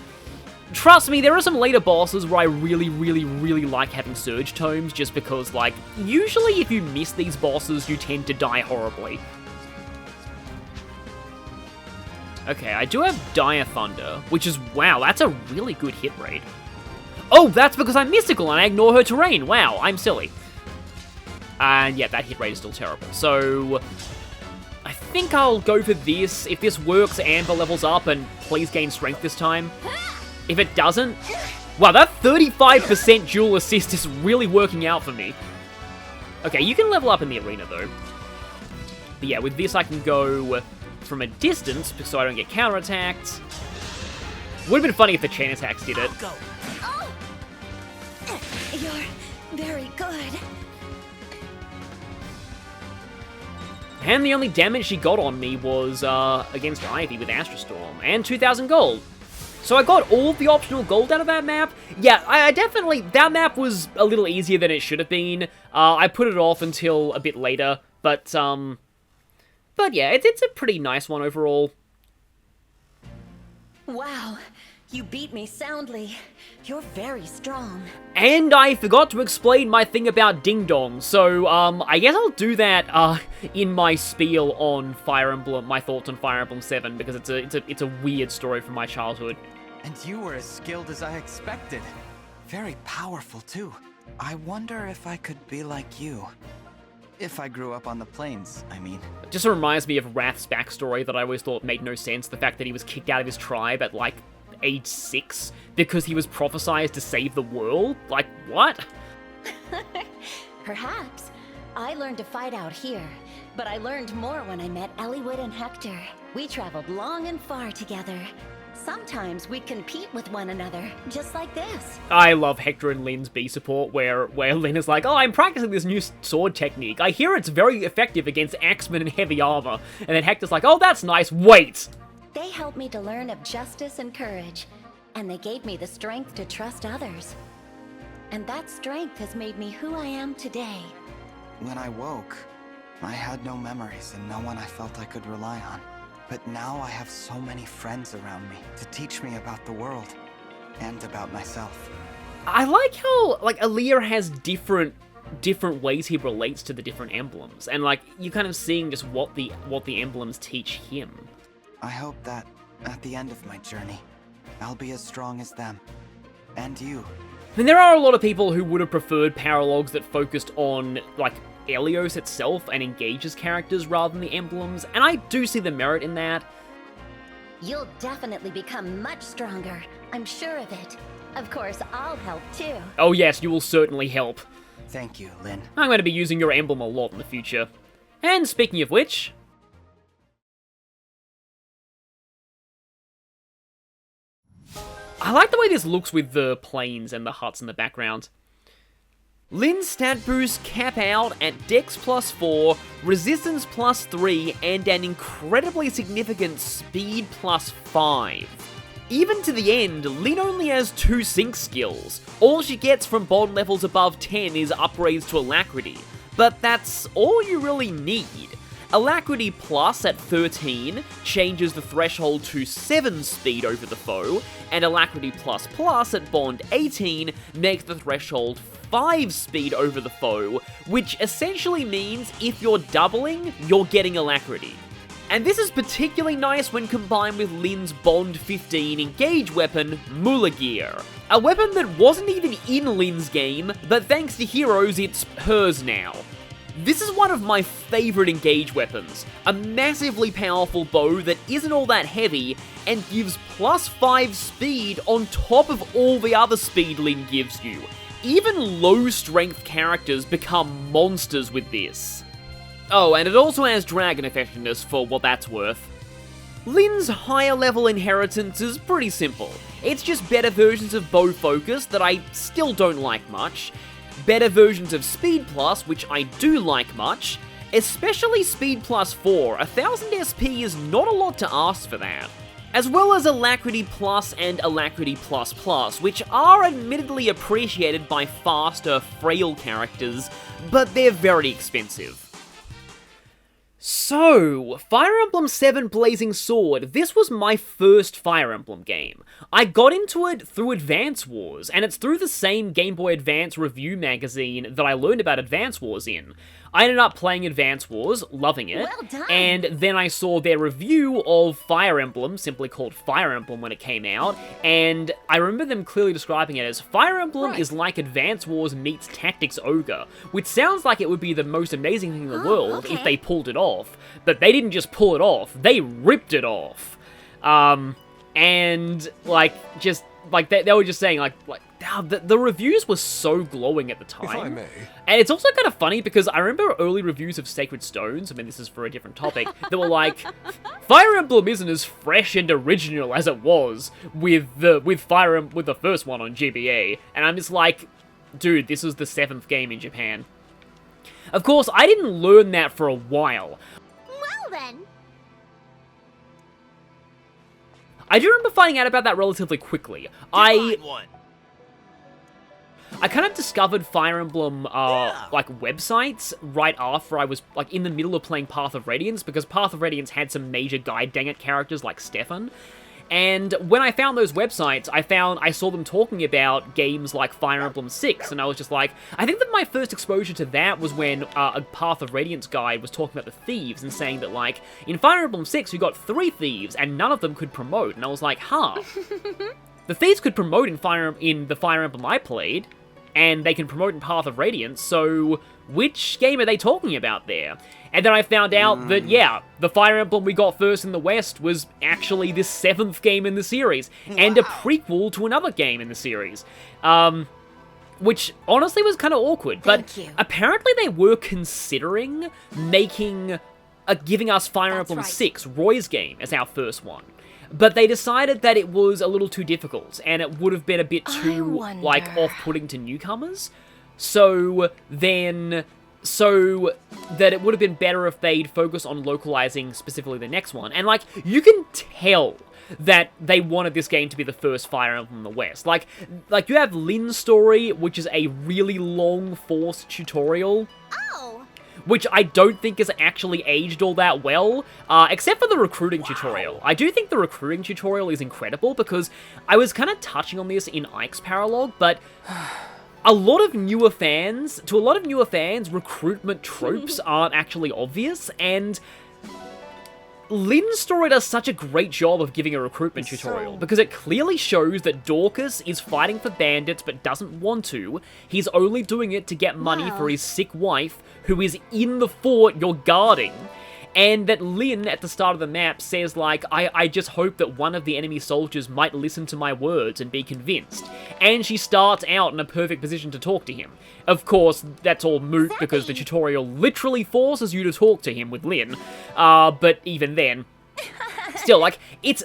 Trust me, there are some later bosses where I really, really, really like having Surge Tomes, just because, like, usually if you miss these bosses, you tend to die horribly. Okay, I do have Dire Thunder, which is, wow, that's a really good hit rate. Oh, that's because I'm mystical and I ignore her terrain. Wow, I'm silly. And yeah, that hit rate is still terrible. So, I think I'll go for this. If this works, Amber levels up and please gain strength this time. If it doesn't... Wow, that 35% dual assist is really working out for me. Okay, you can level up in the arena, though. But yeah, with this I can go from a distance, so I don't get counterattacked. Would have been funny if the chain attacks did it. Go. Oh! You're very good. And the only damage she got on me was against Ivy with Astra Storm, and 2,000 gold. So I got all of the optional gold out of that map. Yeah, I definitely... That map was a little easier than it should have been. I put it off until a bit later, but yeah, it's a pretty nice one overall. Wow, you beat me soundly. You're very strong. And I forgot to explain my thing about Ding Dong, so I guess I'll do that in my spiel on Fire Emblem, my thoughts on Fire Emblem 7, because it's a weird story from my childhood. And you were as skilled as I expected. Very powerful, too. I wonder if I could be like you. If I grew up on the plains, I mean. It just reminds me of Wrath's backstory that I always thought made no sense. The fact that he was kicked out of his tribe at, like, age 6 because he was prophesized to save the world? Like, what? Perhaps. I learned to fight out here, but I learned more when I met Eliwood and Hector. We traveled long and far together. Sometimes we compete with one another, just like this. I love Hector and Lynn's B support, where Lynn is like, oh, I'm practicing this new sword technique. I hear it's very effective against axemen and heavy armor. And then Hector's like, oh, that's nice, wait! They helped me to learn of justice and courage, and they gave me the strength to trust others. And that strength has made me who I am today. When I woke, I had no memories and no one I felt I could rely on. But now I have so many friends around me to teach me about the world and about myself. I like how, like, Aaliyah has different ways he relates to the different emblems, and, like, you're kind of seeing just what the emblems teach him. I hope that, at the end of my journey, I'll be as strong as them. And you. I mean, there are a lot of people who would have preferred paralogs that focused on, like, Elios itself and engages characters rather than the emblems, and I do see the merit in that. You'll definitely become much stronger. I'm sure of it. Of course, I'll help too. Oh yes, you will certainly help. Thank you, Lynn. I'm going to be using your emblem a lot in the future. And speaking of which... I like the way this looks with the plains and the huts in the background. Lynn's stat boosts cap out at Dex +4, Resistance +3, and an incredibly significant Speed +5. Even to the end, Lynn only has 2 sync skills. All she gets from bond levels above 10 is upgrades to Alacrity, but that's all you really need. Alacrity Plus at 13 changes the threshold to 7 speed over the foe, and Alacrity Plus Plus at bond 18 makes the threshold 5 speed over the foe, which essentially means if you're doubling, you're getting Alacrity. And this is particularly nice when combined with Lynn's Bond 15 engage weapon, Mulagir. A weapon that wasn't even in Lynn's game, but thanks to Heroes, it's hers now. This is one of my favourite engage weapons, a massively powerful bow that isn't all that heavy, and gives +5 speed on top of all the other speed Lynn gives you. Even low-strength characters become monsters with this. Oh, and it also has dragon effectiveness for what that's worth. Lynn's higher level inheritance is pretty simple. It's just better versions of bow focus that I still don't like much, better versions of Speed Plus, which I do like much, especially Speed +4, 1000 SP is not a lot to ask for that. As well as Alacrity Plus and Alacrity Plus, which are admittedly appreciated by faster, frail characters, but they're very expensive. So, Fire Emblem 7 Blazing Sword, this was my first Fire Emblem game. I got into it through Advance Wars, and it's through the same Game Boy Advance review magazine that I learned about Advance Wars in. I ended up playing Advance Wars, loving it, Well done. and then I saw their review of Fire Emblem, simply called Fire Emblem when it came out, and I remember them clearly describing it as Fire Emblem is like Advance Wars meets Tactics Ogre, which sounds like it would be the most amazing thing in the world if they pulled it off, but they didn't just pull it off, they ripped it off. And, like, just like they were just saying like the reviews were so glowing at the time. If I may. And it's also kind of funny because I remember early reviews of Sacred Stones, I mean this is for a different topic, that were like, Fire Emblem isn't as fresh and original as it was with the first one on GBA. And I'm just like, dude, this was the 7th game in Japan. Of course, I didn't learn that for a while. Well then. I do remember finding out about that relatively quickly. Divine one. I kind of discovered Fire Emblem, like, websites right after I was, like, in the middle of playing Path of Radiance, because Path of Radiance had some major guide dang-it characters like Stefan. And when I found those websites, I saw them talking about games like Fire Emblem 6, and I was just like, I think that my first exposure to that was when a Path of Radiance guide was talking about the thieves and saying that, like, in Fire Emblem 6 you got 3 thieves and none of them could promote, and I was like, huh. The thieves could promote in the Fire Emblem I played, and they can promote in Path of Radiance, so which game are they talking about there? And then I found out that, yeah, the Fire Emblem we got first in the West was actually this 7th game in the series, and a prequel to another game in the series. Which honestly was kind of awkward, but apparently they were considering giving us Fire Emblem 6, Roy's game, as our first one. But they decided that it was a little too difficult, and it would have been a bit too, like, off-putting to newcomers. So that it would have been better if they'd focus on localizing specifically the next one. And, like, you can tell that they wanted this game to be the first Fire Emblem in the West. Like you have Lynn's story, which is a really long, forced tutorial. Oh. Which I don't think has actually aged all that well, except for the recruiting tutorial. I do think the recruiting tutorial is incredible, because I was kind of touching on this in Ike's Paralog, but to a lot of newer fans, recruitment tropes aren't actually obvious, and Lynn's story does such a great job of giving a recruitment tutorial, because it clearly shows that Dorcas is fighting for bandits but doesn't want to. He's only doing it to get money for his sick wife, who is in the fort you're guarding. And that Lynn, at the start of the map, says, like, I just hope that one of the enemy soldiers might listen to my words and be convinced. And she starts out in a perfect position to talk to him. Of course, that's all moot, because the tutorial literally forces you to talk to him with Lynn. But even then, still, it's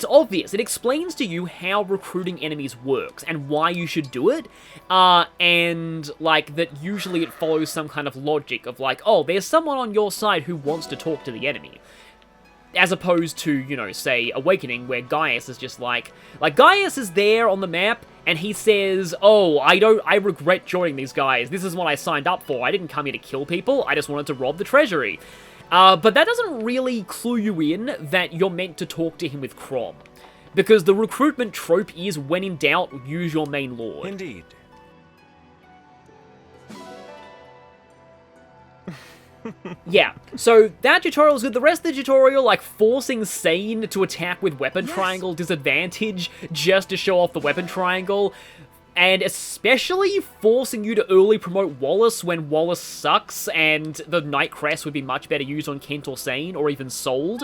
obvious. It explains to you how recruiting enemies works and why you should do it. And, like, that usually it follows some kind of logic of, like, oh, there's someone on your side who wants to talk to the enemy. As opposed to, you know, say, Awakening, where Gaius is just like, Gaius is there on the map, and he says, oh, I regret joining these guys. This is what I signed up for. I didn't come here to kill people. I just wanted to rob the treasury. But that doesn't really clue you in that you're meant to talk to him with Crom. Because the recruitment trope is, when in doubt, use your main lord. Indeed. Yeah, so that tutorial is good. The rest of the tutorial, like forcing Sane to attack with weapon triangle disadvantage just to show off the weapon triangle, and especially forcing you to early promote Wallace when Wallace sucks and the Night Crest would be much better used on Kent or Sane, or even sold.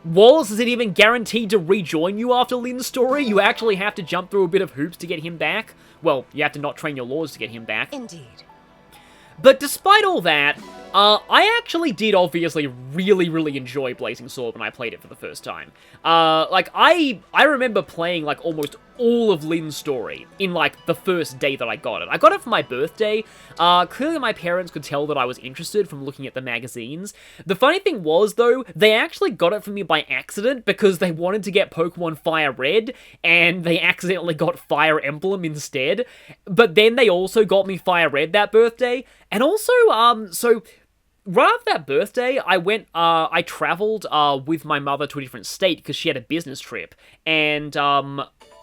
Wallace isn't even guaranteed to rejoin you after Lynn's story. You actually have to jump through a bit of hoops to get him back. Well, you have to not train your lords to get him back. Indeed. But despite all that, I actually did obviously really enjoy Blazing Sword when I played it for the first time. Like, I remember playing, like, almost all of Lynn's story in, like, the first day that I got it. I got it for my birthday. Clearly my parents could tell that I was interested from looking at the magazines. The funny thing was, though, they actually got it for me by accident because they wanted to get Pokemon Fire Red, and they accidentally got Fire Emblem instead. But then they also got me Fire Red that birthday. And also, so right after that birthday, I traveled with my mother to a different state because she had a business trip, and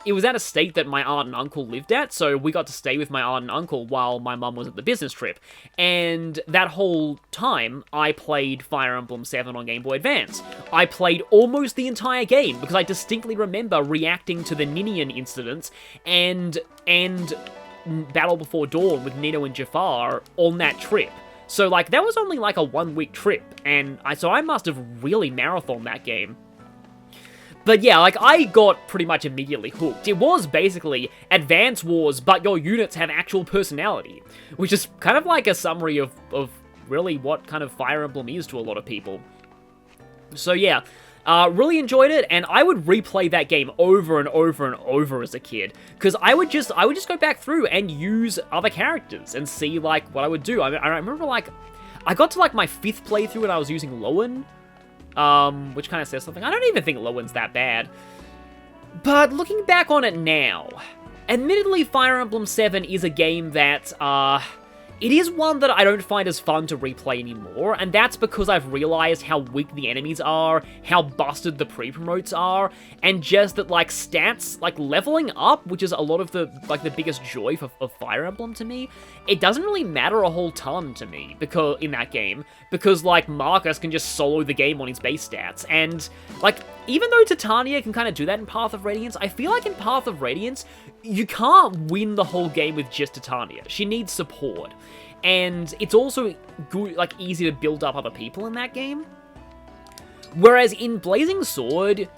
it was at a state that my aunt and uncle lived at, so we got to stay with my aunt and uncle while my mum was at the business trip. And that whole time, I played Fire Emblem 7 on Game Boy Advance. I played almost the entire game because I distinctly remember reacting to the Ninian incidents and Battle Before Dawn with Nino and Jafar on that trip. So, like, that was only, like, a 1-week trip, and so I must have really marathoned that game. But yeah, like, I got pretty much immediately hooked. It was basically Advance Wars, but your units have actual personality, which is kind of like a summary of really what kind of Fire Emblem is to a lot of people. So yeah, really enjoyed it, and I would replay that game over and over and over as a kid, because I would just go back through and use other characters and see, like, what I would do. I remember, like, I got to, like, my 5th playthrough and I was using Lowen, which kind of says something. I don't even think Lowen's that bad. But looking back on it now, admittedly, Fire Emblem 7 is a game that, it is one that I don't find as fun to replay anymore, and that's because I've realized how weak the enemies are, how busted the pre-promotes are, and just that, like, stats, like, leveling up, which is a lot of the, like, the biggest joy of Fire Emblem to me, it doesn't really matter a whole ton to me, because, in that game, because, like, Marcus can just solo the game on his base stats, and, like, even though Titania can kind of do that in Path of Radiance, I feel like in Path of Radiance, you can't win the whole game with just Titania. She needs support. And it's also good, like, easy to build up other people in that game. Whereas in Blazing Sword,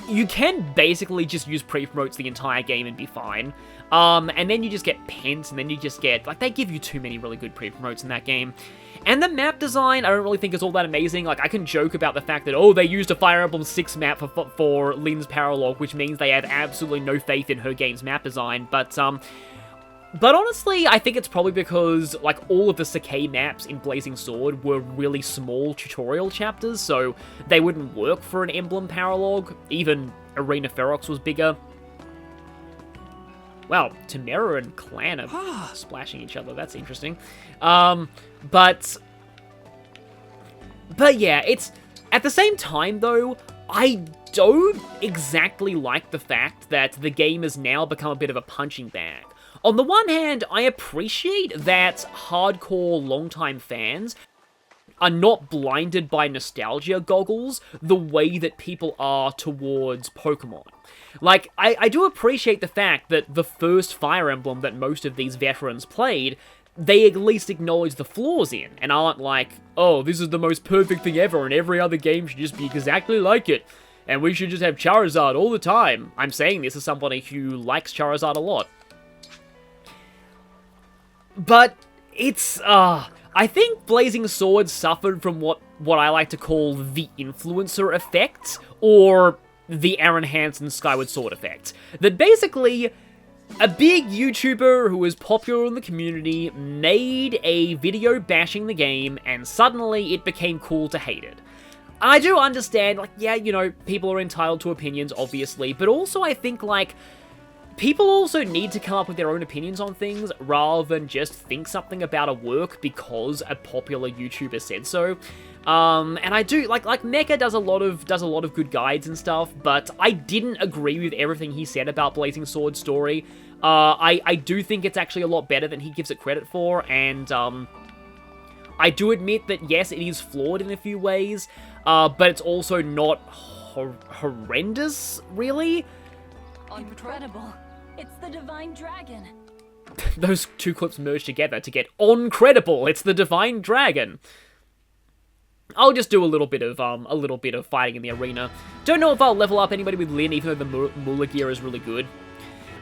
you can basically just use pre-promotes the entire game and be fine. And then you just get pent, and then you just get, like, they give you too many really good pre-promotes in that game. And the map design, I don't really think is all that amazing. Like, I can joke about the fact that, oh, they used a Fire Emblem 6 map for Lynn's Paralog, which means they have absolutely no faith in her game's map design, but honestly, I think it's probably because, like, all of the Sakai maps in Blazing Sword were really small tutorial chapters, so they wouldn't work for an Emblem Paralog. Even Arena Ferox was bigger. Wow, Tamera and Clan are splashing each other. That's interesting. But yeah, it's... At the same time, though, I don't exactly like the fact that the game has now become a bit of a punching bag. On the one hand, I appreciate that hardcore longtime fans are not blinded by nostalgia goggles the way that people are towards Pokemon. Like, I do appreciate the fact that the first Fire Emblem that most of these veterans played, they at least acknowledge the flaws in, and aren't like, oh, this is the most perfect thing ever, and every other game should just be exactly like it, and we should just have Charizard all the time. I'm saying this as somebody who likes Charizard a lot. But it's, I think Blazing Sword suffered from what I like to call the influencer effect, or the Aaron Hansen Skyward Sword effect. That basically, a big YouTuber who was popular in the community made a video bashing the game, and suddenly it became cool to hate it. I do understand, like, yeah, you know, people are entitled to opinions, obviously, but also I think, like, people also need to come up with their own opinions on things, rather than just think something about a work because a popular YouTuber said so. And I do, like Mecha does a lot of good guides and stuff, but I didn't agree with everything he said about Blazing Sword's story. I do think it's actually a lot better than he gives it credit for, and, I do admit that, yes, it is flawed in a few ways, but it's also not horrendous, really. Incredible. It's the Divine Dragon. Those two clips merged together to get incredible. It's the Divine Dragon. I'll just do a little bit of fighting in the arena. Don't know if I'll level up anybody with Lynn, even though the Moolah gear is really good.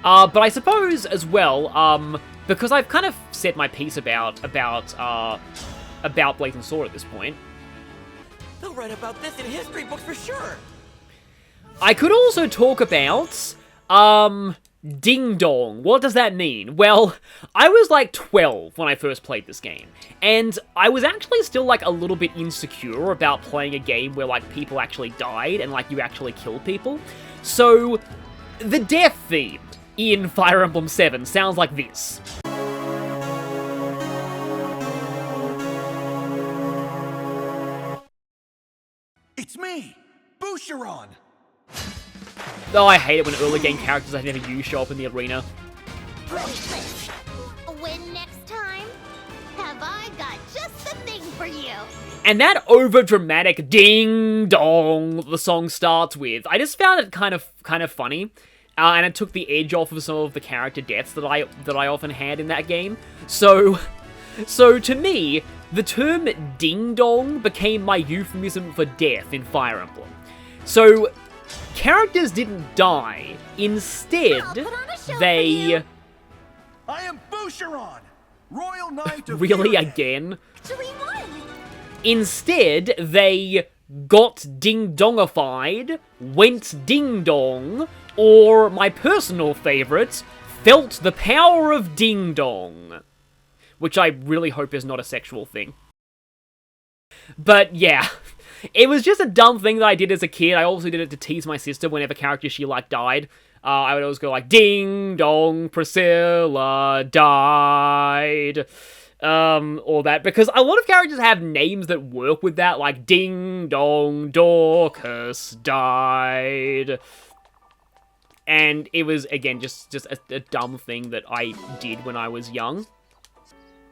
But I suppose as well, because I've kind of said my piece about Blazing Sword at this point. They'll write about this in history books for sure. I could also talk about, Ding Dong. What does that mean? Well, I was like 12 when I first played this game, and I was actually still like a little bit insecure about playing a game where like people actually died and like you actually killed people. So, the death theme in Fire Emblem 7 sounds like this. It's me, Boucheron! Oh, I hate it when early game characters I've never used show up in the arena. When next time, have I got just the thing for you? And that over-dramatic ding dong the song starts with, I just found it kind of funny. And it took the edge off of some of the character deaths that I often had in that game. So to me, the term ding dong became my euphemism for death in Fire Emblem. So characters didn't die. Instead, I'll put on a show for they... you. I am Boucheron, Royal Knight of Really, Fury. again? Actually won. Instead, they got ding-dongified, went ding-dong, or, my personal favourite, felt the power of ding-dong. Which I really hope is not a sexual thing. But, yeah. It was just a dumb thing that I did as a kid. I also did it to tease my sister whenever characters she liked died. I would always go like, ding dong, Priscilla died. All that. Because a lot of characters have names that work with that, like ding dong, Dorcas died. And it was, again, just a dumb thing that I did when I was young.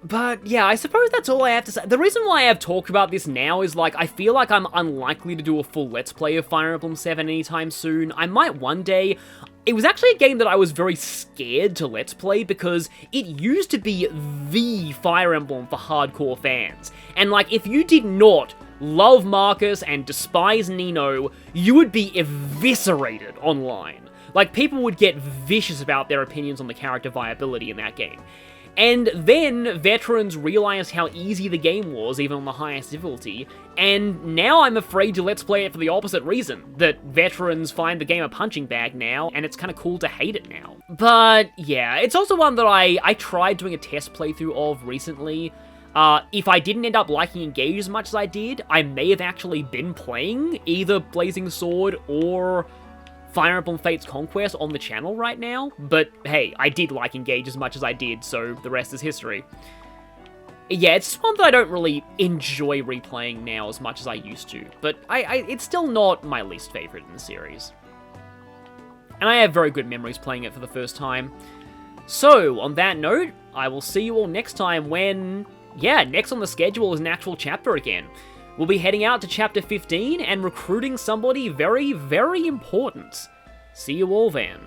But, yeah, I suppose that's all I have to say. The reason why I've talked about this now is, like, I feel like I'm unlikely to do a full Let's Play of Fire Emblem 7 anytime soon. I might one day. It was actually a game that I was very scared to Let's Play because it used to be the Fire Emblem for hardcore fans. And, like, if you did not love Marcus and despise Nino, you would be eviscerated online. Like, people would get vicious about their opinions on the character viability in that game. And then veterans realized how easy the game was, even on the highest difficulty, and now I'm afraid to Let's Play it for the opposite reason, that veterans find the game a punching bag now, and it's kind of cool to hate it now. But yeah, it's also one that I tried doing a test playthrough of recently. If I didn't end up liking Engage as much as I did, I may have actually been playing either Blazing Sword or Fire Emblem Fates Conquest on the channel right now, but hey, I did like Engage as much as I did, so the rest is history. Yeah, it's one that I don't really enjoy replaying now as much as I used to, but it's still not my least favorite in the series. And I have very good memories playing it for the first time. So, on that note, I will see you all next time when, yeah, next on the schedule is an actual chapter again. We'll be heading out to Chapter 15 and recruiting somebody very, very important. See you all then.